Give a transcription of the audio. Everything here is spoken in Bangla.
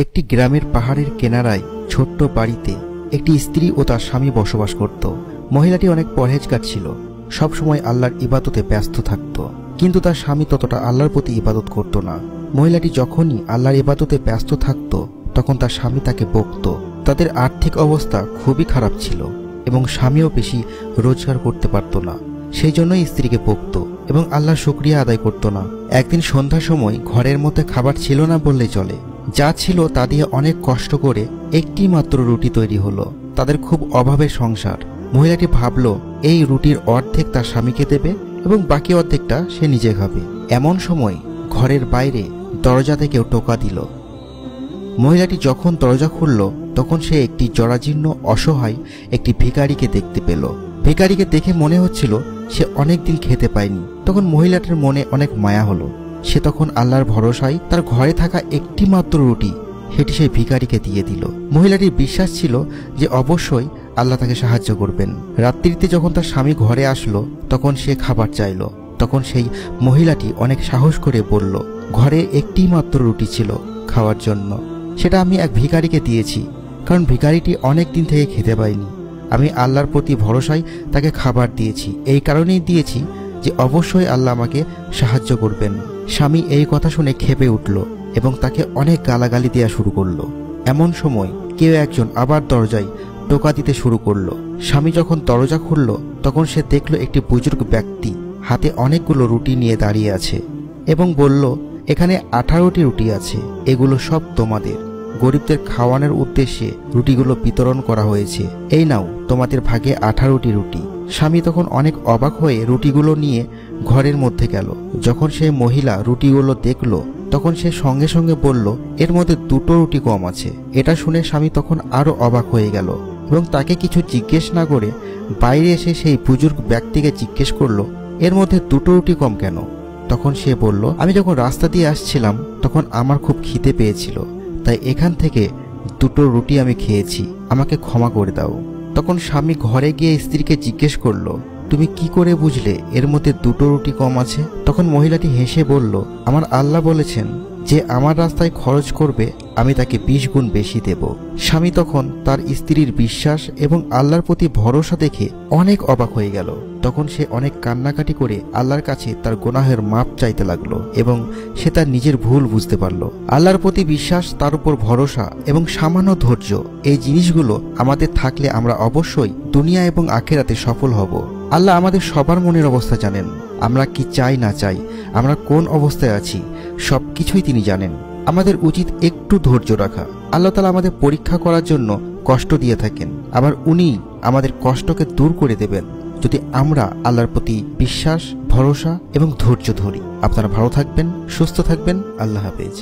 একটি গ্রামের পাহাড়ের কিনারায় ছোট্ট বাড়িতে একটি স্ত্রী ও তার স্বামী বসবাস করত। মহিলাটি অনেক পরহেজগার ছিল, সবসময় আল্লাহর ইবাদতে ব্যস্ত থাকত, কিন্তু তার স্বামী ততটা আল্লাহর প্রতি ইবাদত করত না। মহিলাটি যখনই আল্লাহর ইবাদতে ব্যস্ত থাকত তখন তার স্বামী তাকে বকত। তাদের আর্থিক অবস্থা খুবই খারাপ ছিল এবং স্বামীও বেশি রোজগার করতে পারত না, সেই জন্যই স্ত্রীকে বকত এবং আল্লাহর শুকরিয়া আদায় করত না। একদিন সন্ধ্যার সময় ঘরের মধ্যে খাবার ছিল না বললেই চলে, যা ছিল তা দিয়ে অনেক কষ্ট করে একটি মাত্র রুটি তৈরি হলো। তাদের খুব অভাবের সংসার। মহিলাটি ভাবল এই রুটির অর্ধেক তার স্বামীকে দেবে এবং বাকি অর্ধেকটা সে নিজে খাবে। এমন সময় ঘরের বাইরে দরজাতে কেউ টোকা দিল। মহিলাটি যখন দরজা খুলল তখন সে একটি জরাজীর্ণ অসহায় একটি ভিখারিকে দেখতে পেল। ভিখারিকে দেখে মনে হচ্ছিল সে অনেকদিন খেতে পায়নি। তখন মহিলাটির মনে অনেক মায়া হলো। সে তখন আল্লাহর ভরসায় তার ঘরে থাকা একটি মাত্র রুটি সেটি সেই ভিখারিকে দিয়ে দিল। মহিলাটির বিশ্বাস ছিল যে অবশ্যই আল্লাহ তাকে সাহায্য করবেন। রাত্রিতে যখন তার স্বামী ঘরে আসলো তখন সে খাবার চাইল। তখন সেই মহিলাটি অনেক সাহস করে বলল, ঘরে একটি মাত্র রুটি ছিল খাওয়ার জন্য, সেটা আমি এক ভিখারিকে দিয়েছি, কারণ ভিখারিটি অনেক দিন থেকে খেতে পায়নি। আমি আল্লাহর প্রতি ভরসায় তাকে খাবার দিয়েছি, এই কারণেই দিয়েছি যে অবশ্যই আল্লাহ আমাকে সাহায্য করবেন। স্বামী এই কথা শুনে ক্ষেপে উঠল এবং তাকে অনেক গালাগালি দেওয়া শুরু করলো। এমন সময় কেউ একজন আবার দরজায় টোকা দিতে শুরু করলো। স্বামী যখন দরজা খুলল তখন সে দেখল একটি বুজুর্গ ব্যক্তি হাতে অনেকগুলো রুটি নিয়ে দাঁড়িয়ে আছে এবং বলল, এখানে 18টি রুটি আছে, এগুলো সব তোমাদের। গরিবদের খাওয়ানোর উদ্দেশ্যে রুটিগুলো বিতরণ করা হয়েছে, এই নাও তোমাদের ভাগে 18টি রুটি। স্বামী তখন অনেক অবাক হয়ে রুটিগুলো নিয়ে ঘরের মধ্যে গেল। যখন সেই মহিলা রুটিগুলো দেখল তখন সে সঙ্গে সঙ্গে বলল, এর মধ্যে 2টো রুটি কম আছে। এটা শুনে স্বামী তখন আরো অবাক হয়ে গেল এবং তাকে কিছু জিজ্ঞেস না করে বাইরে এসে সেই বুজুর্গ ব্যক্তিকে জিজ্ঞেস করলো, এর মধ্যে 2টো রুটি কম কেন? তখন সে বলল, আমি যখন রাস্তা দিয়ে আসছিলাম তখন আমার খুব খিদে পেয়েছিল, তাই এখান থেকে 2টো রুটি আমি খেয়েছি, আমাকে ক্ষমা করে দাও। তখন স্বামী ঘরে গিয়ে স্ত্রীকে জিজ্ঞেস করলো, তুমি কি করে বুঝলে এর মধ্যে 2টো রুটি কম আছে? তখন মহিলাটি হেসে বলল, আমার আল্লাহ বলেছেন যে আমার রাস্তায় খরচ করবে আমি তাকে 20 গুণ বেশি দেব। স্বামী তখন তার স্ত্রীর বিশ্বাস এবং আল্লাহর প্রতি ভরসা দেখে অনেক অবাক হয়ে গেল। তখন সে অনেক কান্নাকাটি করে আল্লাহর কাছে তার গুনাহের মাপ চাইতে লাগলো এবং সে তার নিজের ভুল বুঝতে পারলো। আল্লাহর প্রতি বিশ্বাস, তার উপর ভরসা এবং সামান্য ধৈর্য, এই জিনিসগুলো আমাদের থাকলে আমরা অবশ্যই দুনিয়া এবং আখিরাতে সফল হব। আল্লাহ আমাদের সবার মনের অবস্থা জানেন, আমরা কি চাই না চাই, আমরা কোন অবস্থায় আছি, সবকিছুই তিনি জানেন। আমাদের উচিত একটু ধৈর্য রাখা। আল্লাহ তাআলা আমাদের পরীক্ষা করার জন্য কষ্ট দিয়ে থাকেন, আবার উনি আমাদের কষ্টকে দূর করে দেবেন যদি আমরা আল্লাহর প্রতি বিশ্বাস, ভরসা এবং ধৈর্য ধরি। আপনারা ভালো থাকবেন, সুস্থ থাকবেন। আল্লাহ হাফেজ।